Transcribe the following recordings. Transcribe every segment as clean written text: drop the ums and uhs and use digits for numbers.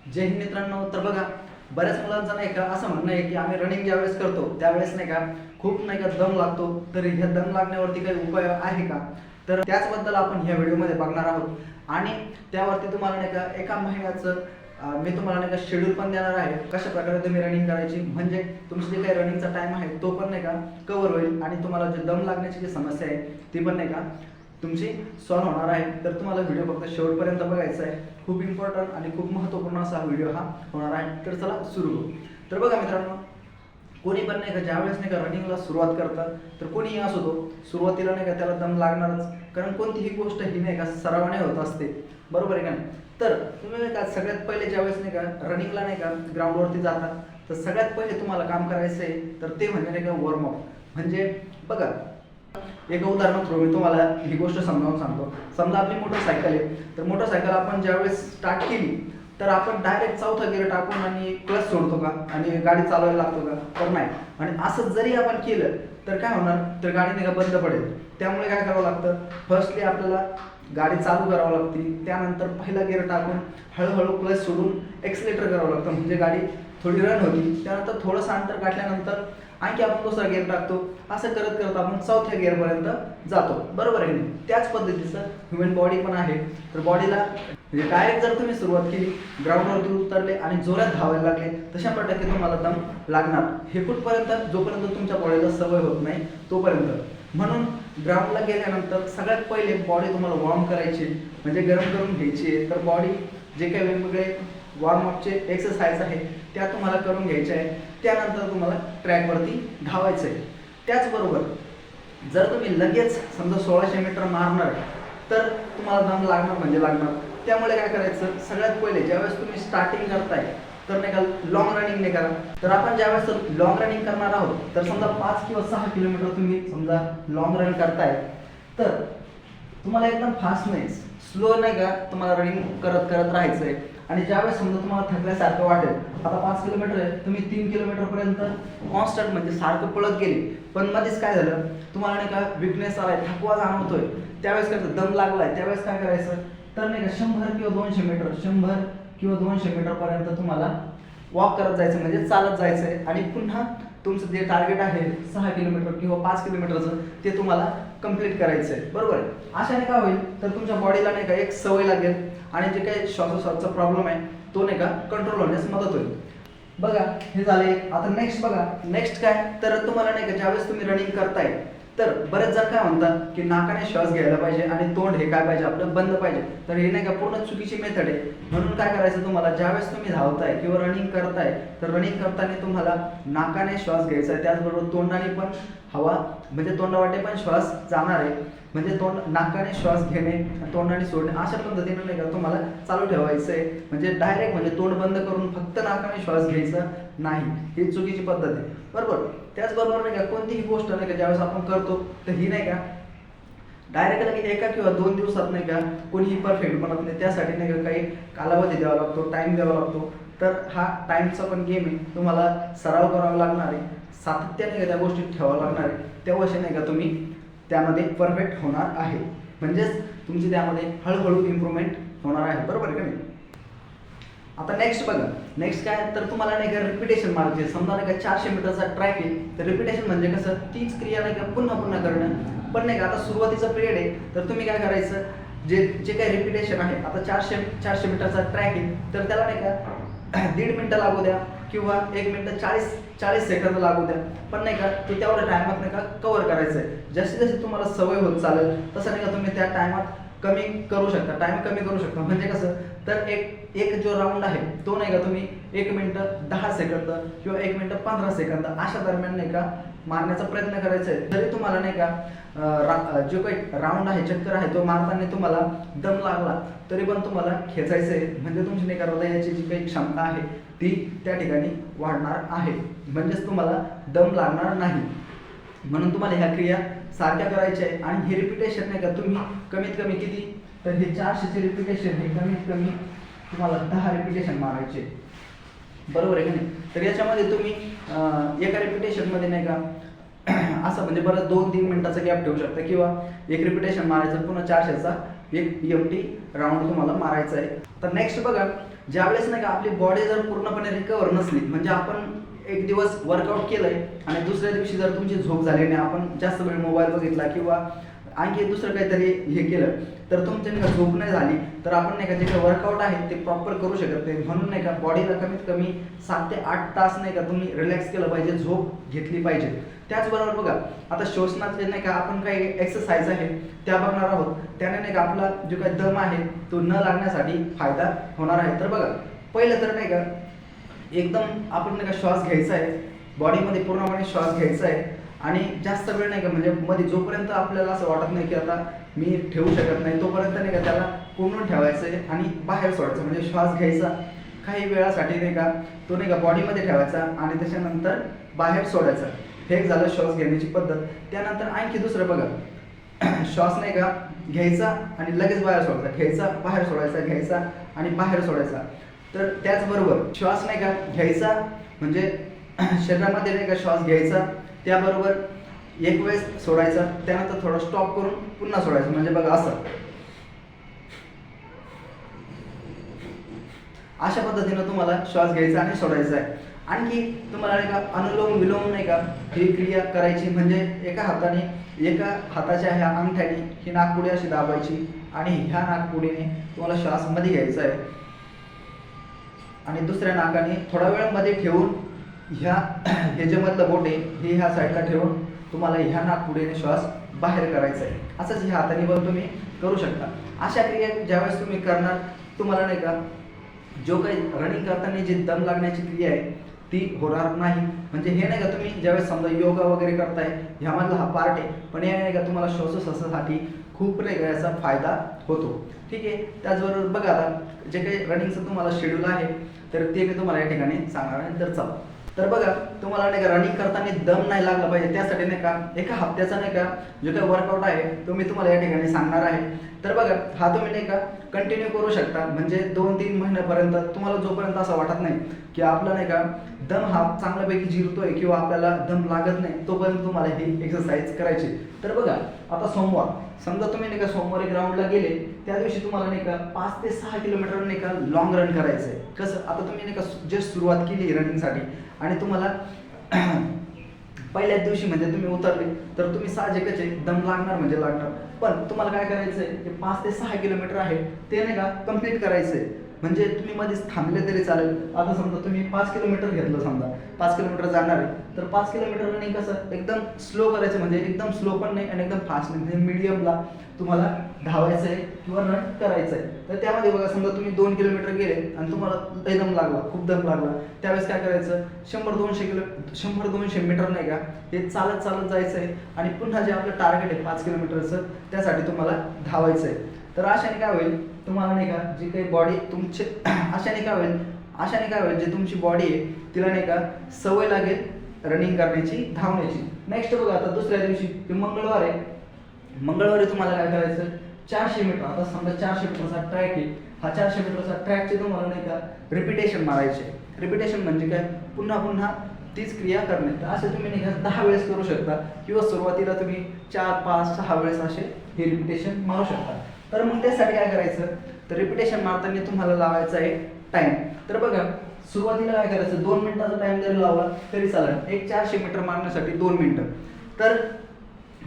जय हिंद मित्रांनो. तर बघा, बऱ्याच मुलांचं नाही का असं म्हणणं आहे की आम्ही रनिंग ज्यावेळेस करतो त्यावेळेस नाही का खूप नाही का दम लागतो. तर ह्या दम लागण्यावरती काही उपाय आहे का? तर त्याचबद्दल आपण ह्या व्हिडिओमध्ये बघणार आहोत आणि त्यावरती तुम्हाला नाही का एका महिन्याचं मी तुम्हाला नाही का शेड्यूल पण देणार आहे, कशा प्रकारे तुम्ही रनिंग करायची, म्हणजे तुमचं जे काही रनिंगचा टाइम आहे तो पण नाही का कव्हर होईल आणि तुम्हाला जे दम लागण्याची जी समस्या आहे ती पण नाही का तुमची सॉल्व्ह होणार आहे. तर तुम्हाला व्हिडिओ फक्त शेवटपर्यंत बघायचा आहे. खूप इम्पॉर्टंट आणि खूप महत्त्वपूर्ण असा व्हिडिओ हा होणार आहे. तर चला सुरू करू. तर बघा मित्रांनो, कोणी पण नाही का ज्यावेळेस नाही का रनिंगला सुरुवात करतात तर कोणीही असो तो सुरुवातीला नाही का त्याला दम लागणारच, कारण कोणतीही गोष्ट ही नाही का सरावाने होत असते, बरोबर आहे का नाही? तर तुम्ही नाही का सगळ्यात पहिले ज्यावेळेस नाही का रनिंगला नाही का ग्राउंडवरती जातात तर सगळ्यात पहिले तुम्हाला काम करायचं आहे तर ते म्हणजे नाही का वॉर्मअप. म्हणजे बघा, एका उदाहरण थ्रू मी तुम्हाला ही गोष्ट समजावून सांगतो. समजा आपली मोटरसायकल आहे, तर मोटरसायकल आपण ज्यावेळेस स्टार्ट केली तर आपण डायरेक्ट चौथा गिअर टाकून आणि क्लच सोडतो का आणि गाडी चालवायला लागतो का? तर नाही. आणि असं जरी आपण केलं तर काय होणार, तर गाडी नाही का बंद पडेल. त्यामुळे काय करावं लागतं, फर्स्टली आपल्याला गाडी चालू करावं लागते, त्यानंतर पहिला गिअर टाकून हळूहळू क्लच सोडून एक्सिलेटर करावं लागतं, म्हणजे गाडी थोडी रन होती. त्यानंतर थोडंसं अंतर गाठल्यानंतर आणखी आपण दुसरा गिअर टाकतो. असं करत करत आपण चौथ्या गिअरपर्यंत जातो, बरोबर आहे. त्याच पद्धतीचं ह्युमन बॉडी पण आहे. तर बॉडीला म्हणजे डायरेक्ट जर तुम्ही सुरुवात केली, ग्राउंडवरती उतरले आणि जोरात धावायला लागले तर 100% तुम्हाला दम लागणार. हे कुठपर्यंत, जोपर्यंत तुमच्या बॉडीला सवय होत नाही तोपर्यंत. म्हणून ग्राउंडला गेल्यानंतर सगळ्यात पहिले बॉडी तुम्हाला वॉर्म करायची, म्हणजे गरम करून घ्यायची आहे. तर बॉडी जे काही वेगवेगळे वॉर्मअपचे एक्सरसाइज आहे त्या तुम्हाला करून घ्यायच्या आहे. त्यानंतर तुम्हाला ट्रॅकवरती धावायचं आहे. त्याचबरोबर जर तुम्ही लगेच समजा 1600 मीटर मारणार तर तुम्हाला दम लागणार म्हणजे लागणार. त्यामुळे काय करायचं, सगळ्यात पहिले ज्यावेळेस तुम्ही स्टार्टिंग करताय तर नाही का लॉंग रनिंग नाही करा. तर आपण ज्यावेळेस लॉंग रनिंग करणार आहोत तर समजा 5 किंवा 6 किलोमीटर तुम्ही समजा लॉंग रन करताय तर तुम्हाला एकदम फास्ट नाही, स्लो नाही का तुम्हाला रनिंग करत करत राहायचं आहे. आणि ज्यावेळेस समजा तुम्हाला थकल्यासारखं वाटेल, आता 5 किलोमीटर आहे, तुम्ही 3 किलोमीटरपर्यंत कॉन्स्टंट म्हणजे सारखं पळत गेले, पण मध्येच काय झालं, तुम्हाला नाही का विकनेस आलाय, थकवा जाणवतोय, त्यावेळेस काय दम लागलाय, त्यावेळेस काय करायचं, तर नाही का 100 किंवा 200 मीटर 100 किंवा 200 मीटरपर्यंत तुम्हाला वॉक करत जायचं, म्हणजे चालत जायचं आहे. आणि पुन्हा तुमचं जे टार्गेट आहे 6 किलोमीटर किंवा 5 किलोमीटरचं ते तुम्हाला कंप्लीट करायचं आहे, बरोबर आहे. अशाने काय होईल, तर तुमच्या बॉडीला नाही का एक सवय लागेल आणि जे काही श्वासोश्वासाचा प्रॉब्लेम आहे तो नाही का कंट्रोल होण्यास मदत होईल. बघा, हे झाले. आता नेक्स्ट बघा, नेक्स्ट काय, तर तुम्हाला नाही का ज्यावेळेस तुम्ही रनिंग करताय तर बरेच जण काय म्हणतात की नाकाने श्वास घ्यायला पाहिजे आणि तोंड हे काय पाहिजे आपलं बंद पाहिजे. तर हे नाही का पूर्ण चुकीची मेथड आहे. म्हणून काय करायचं, तुम्हाला ज्यावेळेस तुम्ही धावताय किंवा रनिंग करताय तर रनिंग करताना तुम्हाला नाकाने श्वास घ्यायचा आहे, त्याचबरोबर तोंडाने पण हवा म्हणजे तोंडावाटे पण श्वास जाणार आहे. म्हणजे तोंड नाकाने श्वास घेणे तोंडाने सोडणे अशा पद्धतीने नाही का तुम्हाला चालू ठेवायचं आहे. म्हणजे डायरेक्ट म्हणजे तोंड बंद करून फक्त नाकाने श्वास घ्यायचा नाही, ही चुकीची पद्धत आहे, बरोबर. त्याचबरोबर नाही का कोणतीही गोष्ट नाही का ज्यावेळेस आपण करतो तर ही नाही का डायरेक्ट लगे एका किंवा 2 दिवसात नाही का कोणीही परफेक्ट बनत नाही. त्यासाठी नाही का काही कालावधी द्यावा लागतो, टाइम द्यावा लागतो. तर हा टाइमचा पण गेम आहे, तुम्हाला सराव करावा लागणार आहे, सातत्याने का त्या गोष्टी ठेवावं लागणार आहे. तेव्हाशी नाही का तुम्ही त्यामध्ये परफेक्ट होणार आहे, म्हणजेच तुमची त्यामध्ये हळूहळू इम्प्रूव्हमेंट होणार आहे, बरोबर आहे का नाही. आता नेक्स्ट बघा, नेक्स्ट काय, तर तुम्हाला नाही का रिपिटेशन मारायची. समजा नाही का 400 मीटरचा ट्रॅक आहे तर रिपिटेशन म्हणजे कसं, तीच क्रिया नाही का पुन्हा पुन्हा करणं. पण नाही का आता सुरुवातीचा पिरियड आहे तर तुम्ही काय करायचं, जे जे काही रिपिटेशन आहे, आता 400 मीटरचा ट्रॅक आहे तर त्याला नाही का 1.5 मिनिटं लागू द्या किंवा 1 मिनिट 40 सेकंद लागू द्या, पण नाही का ते तेवढ्या टायमात नाही का कव्हर करायचं आहे. जशी जशी तुम्हाला सवय होत चालेल तसं नाही का तुम्ही त्या टायमात कमी करू शकता, टाइम कमी करू शकता. म्हणजे कसं, तर एक जो राऊंड आहे तो नाही का तुम्ही 1 मिनिट 10 सेकंद किंवा 1 मिनिट 15 सेकंद अशा दरम्यान नाही का मारण्याचा प्रयत्न करायचा आहे. जरी तुम्हाला नाही का जो काही राऊंड आहे, चक्कर आहे, तो मारताना तुम्हाला दम लागला तरी पण तुम्हाला खेचायचं आहे. म्हणजे तुमची नाही का हृदयाची जी काही क्षमता आहे ती त्या ठिकाणी वाढणार आहे, म्हणजेच तुम्हाला दम लागणार नाही. म्हणून तुम्हाला ह्या क्रिया सारख्या करायच्या आहे. आणि हे रिपिटेशन नाही का तुम्ही कमीत कमी किती, तर हे 400चे रिपिटेशन हे कमीत कमी तुम्हाला 10 रिपिटेशन मारायचे, बरोबर आहे का नाही. तर याच्यामध्ये तुम्ही एका रिपिटेशनमध्ये नाही का असं म्हणजे बरं 2-3 मिनिटाचा गॅप ठेवू शकता किंवा एक रिपिटेशन मारायचं, पुन्हा 400चा एक एम्प्टी राऊंड तुम्हाला मारायचा आहे. तर नेक्स्ट बघा, ज्यावेळेस नाही का आपली बॉडी जर पूर्णपणे रिकवर नसली, म्हणजे आपण एक दिवस वर्कआउट केलंय आणि दुसऱ्या दिवशी जर तुमची झोप झाली नाही, आपण जास्त वेळ मोबाईल बघितला किंवा आणखी दुसरं काहीतरी हे केलं, तर तुमची नाही का झोप नाही झाली, तर आपण नाही का जे काही वर्कआउट आहे ते प्रॉपर करू शकत नाही. म्हणून नाही का बॉडीला कमीत कमी 7 ते 8 तास नाही का तुम्ही रिलॅक्स केलं पाहिजे, झोप घेतली पाहिजे. त्याचबरोबर बघा, आता श्वसनाचे नाही का आपण काही एक्सरसाइज आहे त्या बघणार आहोत. त्याने नाही का आपला जो काही दम आहे तो न लागण्यासाठी फायदा होणार आहे. तर बघा, पहिलं तर नाही का एकदम आपण नाही का श्वास घ्यायचा आहे, बॉडीमध्ये पूर्णपणे श्वास घ्यायचा आहे आणि जास्त वेळ नाही का, म्हणजे मध्ये जोपर्यंत आपल्याला असं वाटत नाही की आता मी ठेवू शकत नाही, तोपर्यंत नाही का त्याला पूर्ण ठेवायचं आहे आणि बाहेर सोडायचं. म्हणजे श्वास घ्यायचा काही वेळासाठी नाही का, तो नाही का बॉडीमध्ये ठेवायचा आणि त्याच्यानंतर बाहेर सोडायचा. हे एक झालं श्वास घेण्याची पद्धत. त्यानंतर आणखी दुसरं बघा, श्वास नाही का घ्यायचा आणि लगेच बाहेर सोडायचा, घ्यायचा बाहेर सोडायचा, घ्यायचा आणि बाहेर सोडायचा. तर त्याचबरोबर श्वास नाही का घ्यायचा, म्हणजे शरीरामध्ये नाही का श्वास घ्यायचा, त्याबरोबर एक वेळेस सोडायचा, त्यानंतर थोडं स्टॉप करून पुन्हा सोडायचं. म्हणजे बघा असं, अशा पद्धतीनं तुम्हाला श्वास घ्यायचा आणि सोडायचा आहे. आणखी तुम्हाला नाही का अनुलोम विलोम नाही का ही क्रिया करायची. म्हणजे एका हाताच्या ह्या अंगठ्याने ही नाकपुडी अशी दाबायची आणि ह्या नाकपुडीने तुम्हाला श्वास मध्ये घ्यायचा आहे आणि दुसऱ्या नाकाने थोडा वेळ मध्ये ठेवून हे जे मधलं बोट आहे हे ह्या साईडला ठेवून तुम्हाला ह्या नाकपुडीने श्वास बाहेर करायचा आहे. असंच ह्या हाताने पण तुम्ही करू शकता. अशा क्रिया ज्यावेळेस तुम्ही करणार, तुम्हाला नाही का जो काही रनिंग करताना जी दम लागण्याची क्रिया आहे ती होणार नाही. म्हणजे हे नाही का तुम्ही ज्यावेळेस समजा योगा वगैरे करताय, ह्यामधला हा पार्ट आहे, पण हे नाही का तुम्हाला श्वासोच्छवासासाठी खूप नाही का याचा फायदा होतो. ठीक आहे. त्याचबरोबर बघा, आता जे काही रनिंगचं तुम्हाला शेड्यूल आहे तर ते मी तुम्हाला या ठिकाणी सांगणार आहे. तर चला, तर बघा, तुम्हाला नाही का रनिंग करताना दम नाही लागला पाहिजे, त्यासाठी नाही का एका हप्त्याचा नाही का जो काही वर्कआउट आहे तो मी तुम्हाला या ठिकाणी सांगणार आहे. तर बघा, हा तुम्ही नाही का कंटिन्यू करू शकता. म्हणजे 2-3 महिन्यापर्यंत तुम्हाला जोपर्यंत असं वाटत नाही की आपला नाही का दम हा चांगल्यापैकी जिरतोय किंवा आपल्याला दम लागत नाही, तोपर्यंत तुम्हाला ही एक्सरसाइज करायची. तर बघा, आता सोमवार समजा तुम्ही नाही का सोमवारी ग्राउंडला गेले, त्या दिवशी तुम्हाला नाही का 5 ते 6 किलोमीटर नाही का लॉंग रन करायचं आहे. कसं, आता तुम्ही नाही का जस्ट सुरुवात केली रनिंगसाठी आणि तुम्हाला पहिल्याच दिवशी म्हणजे तुम्ही उतरले तर तुम्ही साहजिकच आहे दम लागणार म्हणजे लागणार. पण तुम्हाला काय करायचं आहे, ते 5 ते 6 किलोमीटर आहे ते नाही का कम्प्लीट करायचं आहे. म्हणजे तुम्ही मध्येच थांबले तरी चालेल. आता समजा तुम्ही 5 किलोमीटर घेतलं, समजा 5 किलोमीटर जाणार आहे, तर 5 किलोमीटर रनिंग कसं एकदम स्लो करायचं, म्हणजे एकदम स्लो पण नाही आणि एकदम फास्ट नाही, म्हणजे मीडियमला तुम्हाला धावायचं आहे किंवा रन करायचं आहे. तर त्यामध्ये बघा, समजा तुम्ही 2 किलोमीटर गेले आणि तुम्हाला लई दम लागला, खूप दम लागला, त्यावेळेस काय करायचं, 100-200 मीटर नाही का हे चालत चालत जायचं आहे आणि पुन्हा जे आपलं टार्गेट आहे 5 किलोमीटरचं त्यासाठी तुम्हाला धावायचं आहे. तर अशाने काय होईल, तुम्हाला नाही का जी काही बॉडी तुमचे अशाने काय होईल जी तुमची बॉडी आहे तिला नाही का सवय लागेल रनिंग करण्याची, धावण्याची. नेक्स्ट बघा, आता दुसऱ्या दिवशी ते मंगळवार आहे, मंगळवारी तुम्हाला काय करायचं, 400 मीटर. आता समजा 400 मीटरचा ट्रॅक आहे, हा 400 मीटरचा ट्रॅकचे तुम्हाला नाही का रिपिटेशन मारायचे. रिपिटेशन म्हणजे काय, पुन्हा पुन्हा तीच क्रिया करणे. तर असे तुम्ही नाही का 10 वेळेस करू शकता किंवा सुरुवातीला तुम्ही 4, 5, 6 वेळेस असे हे रिपिटेशन मारू शकता. तर मग त्यासाठी काय करायचं, तर रिपिटेशन मारताना तुम्हाला लावायचा आहे टाइम. तर बघा, सुरुवातीला काय करायचं, 2 मिनिटाचा टाइम जरी लावला तरी चालेल. एक 400 मीटर मारण्यासाठी 2 मिनिटं. तर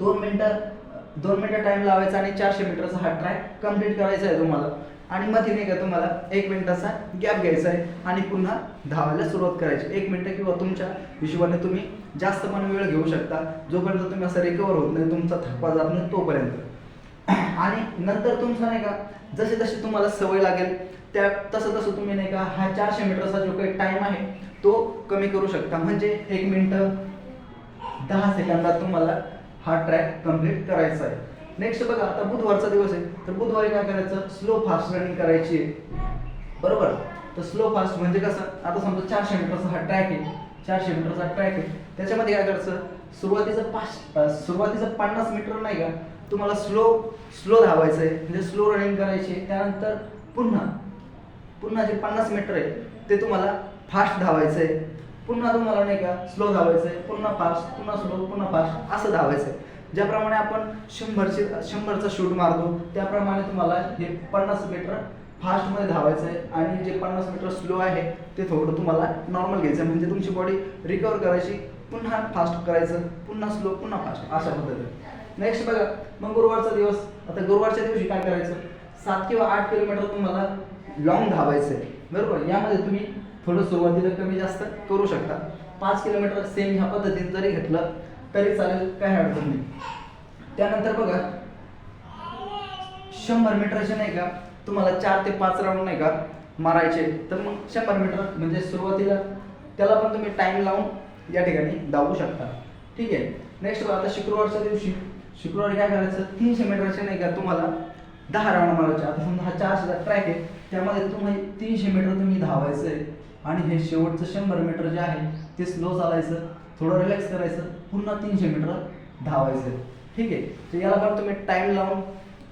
2 मिनिटं टाइम लावायचा आणि 400 मीटरचा हा ट्रॅक कम्प्लीट करायचा आहे तुम्हाला. आणि मध्ये नाही का तुम्हाला 1 मिनिटाचा गॅप घ्यायचा आहे आणि पुन्हा धावायला सुरुवात करायची. 1 मिनिट किंवा तुमच्या हिशोबाने तुम्ही जास्त पण वेळ घेऊ शकता, जोपर्यंत तुम्ही असं रिकवर होत नाही, तुमचा थकवा जात नाही तोपर्यंत. आणि नंतर तुमचं नाही का जसे जसे तुम्हाला सवय लागेल तसं तुम्ही नाही का हा 400 मीटरचा जो काही टाइम आहे तो कमी करू शकता. म्हणजे 1 मिनिट 10 सेकंदात तुम्हाला हा ट्रॅक कम्प्लीट करायचा आहे. नेक्स्ट बघा, आता बुधवारचा दिवस आहे, तर बुधवारी काय करायचं, स्लो फास्ट रनिंग करायची आहे, बरोबर. तर स्लो फास्ट म्हणजे कसं, आता समजा 400 मीटरचा हा ट्रॅक आहे, 400 मीटरचा ट्रॅक आहे, त्याच्यामध्ये काय करायचं, सुरुवातीचं 50 मीटर नाही का तुम्हाला स्लो धावायचं आहे, म्हणजे स्लो रनिंग करायची आहे. त्यानंतर पुन्हा जे 50 मीटर आहे ते तुम्हाला फास्ट धावायचं आहे. पुन्हा तुम्हाला नाही का स्लो धावायचं आहे, पुन्हा फास्ट, पुन्हा स्लो, पुन्हा फास्ट असं धावायचं आहे. ज्याप्रमाणे आपण 100चा शूट मारतो त्याप्रमाणे तुम्हाला हे 50 मीटर फास्टमध्ये धावायचं आहे आणि जे 50 मीटर स्लो आहे ते थोडं तुम्हाला नॉर्मल घ्यायचं आहे, म्हणजे तुमची बॉडी रिकवर करायची, पुन्हा फास्ट करायचं, पुन्हा स्लो, पुन्हा फास्ट, अशा पद्धतीने. नेक्स्ट बघा, मग गुरुवारचा दिवस. आता गुरुवारच्या दिवशी काय करायचं, 7 किंवा 8 किलोमीटर तुम्हाला लॉंग धावायचं आहे, बरोबर. यामध्ये तुम्ही थोडं सुरुवातीला कमी जास्त करू शकता. 5 किलोमीटर सेम ह्या पद्धतीने जरी घेतलं तरी चालेल, काही अडचण नाही. त्यानंतर बघा 100 मीटरचे नाही का तुम्हाला 4 ते 5 राऊंड नाही का मारायचे. तर मग 100 मीटर म्हणजे सुरुवातीला त्याला पण तुम्ही टाइम लावून या ठिकाणी धावू शकता, ठीक आहे. नेक्स्ट बघा, आता शुक्रवारच्या दिवशी, शुक्रवारी काय करायचं, 300 मीटरचे नाही का तुम्हाला 10 राऊंड मारायचे. आता समजा हा 400चा ट्रॅक आहे, त्यामध्ये तुम्ही 300 मीटर तुम्ही धावायचं आहे आणि हे शेवटचं 100 मीटर जे आहे ते स्लो चालायचं, थोडं रिलॅक्स करायचं, पुन्हा 300 मीटर धावायचं, ठीक आहे. तर याला पण तुम्ही टाइम लावून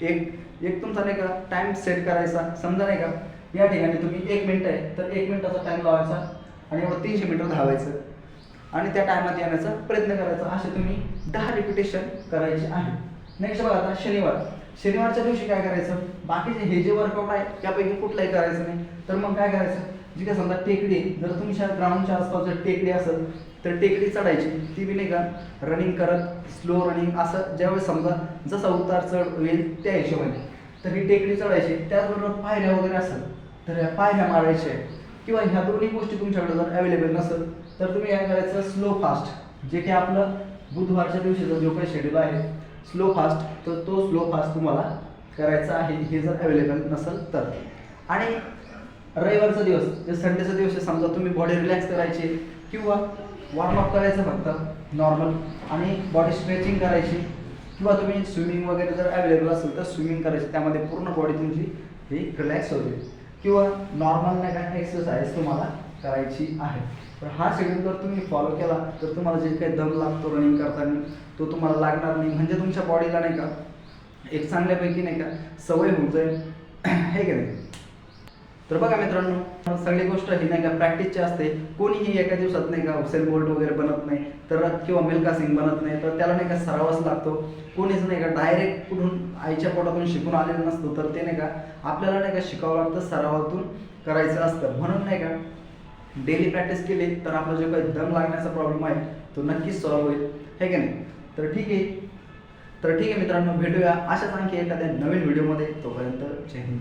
एक तुमचा नाही का टाइम सेट करायचा. समजा नाही का या ठिकाणी तुम्ही 1 मिनिट आहे तर 1 मिनिटाचा टाइम लावायचा आणि एवढं 300 मीटर धावायचं आणि त्या टायमात येण्याचा प्रयत्न करायचा. असे तुम्ही 10 रिपिटेशन करायचे आहे. नेक्स्ट बघा, आता शनिवारच्या दिवशी काय करायचं, बाकीचे हे जे वर्कआउट आहे त्यापैकी कुठलाही करायचं नाही. तर मग काय करायचं, जी काय समजा टेकडी, जर तुमच्या ग्राउंडच्या आसपास जर टेकडी असेल तर टेकडी चढायची, ती बी नाही का रनिंग करत, स्लो रनिंग, असं ज्यावेळेस समजा जसा उतार चढ होईल त्या हिशोबाने तर ही टेकडी चढायची. त्याचबरोबर पायऱ्या वगैरे असेल तर या पायऱ्या मारायच्या, किंवा ह्या दोन्ही गोष्टी तुमच्याकडे जर अवेलेबल नसेल तर तुम्ही काय करायचं, स्लो फास्ट, जे की आपलं बुधवारच्या दिवशीचा जो काही शेड्यूल आहे स्लो फास्ट, तर तो स्लो फास्ट तुम्हाला करायचा आहे, हे जर अवेलेबल नसेल तर. आणि रविवारचा दिवस, जे संडेचा दिवस आहे, समजा तुम्ही बॉडी रिलॅक्स करायची किंवा वॉर्मअप करायचं फक्त नॉर्मल, आणि बॉडी स्ट्रेचिंग करायची, किंवा तुम्ही स्विमिंग वगैरे जर अवेलेबल असेल तर स्विमिंग करायची, त्यामध्ये पूर्ण बॉडी तुमची ही रिलॅक्स होते, किंवा नॉर्मल नाही का एक्सरसाइज तुम्हाला करायची आहे. तर हा शेड्यूल जर तुम्ही फॉलो केला तर तुम्हाला जे काही दम लागतो रनिंग करताना तो तुम्हाला लागणार नाही, म्हणजे तुमच्या बॉडीला नाही का एक चांगल्यापैकी नाही का सवय होऊन जाईल, हे की नाही. तर बघा मित्रांनो, सगळी गोष्ट ही नाही का प्रॅक्टिसची असते. कोणीही एका दिवसात नाही का हुसेन बोल्ट वगैरे बनत नाही, तर किंवा मिल्खा सिंग बनत नाही, तर त्याला नाही का सरावच लागतो. कोणीच नाही का डायरेक्ट कुठून आईच्या पोटातून शिकून आलेलं नसतो, तर ते नाही का आपल्याला नाही का शिकावं लागतं, सरावातून करायचं असतं. म्हणून नाही का डेली प्रॅक्टिस केली तर आपला जो काही दम लागण्याचा प्रॉब्लेम आहे तो नक्कीच सॉल्व्ह होईल, हे की नाही. तर ठीक आहे मित्रांनो, भेटूया अशाच आणखी एखाद्या नवीन व्हिडिओमध्ये. तोपर्यंत जय हिंद.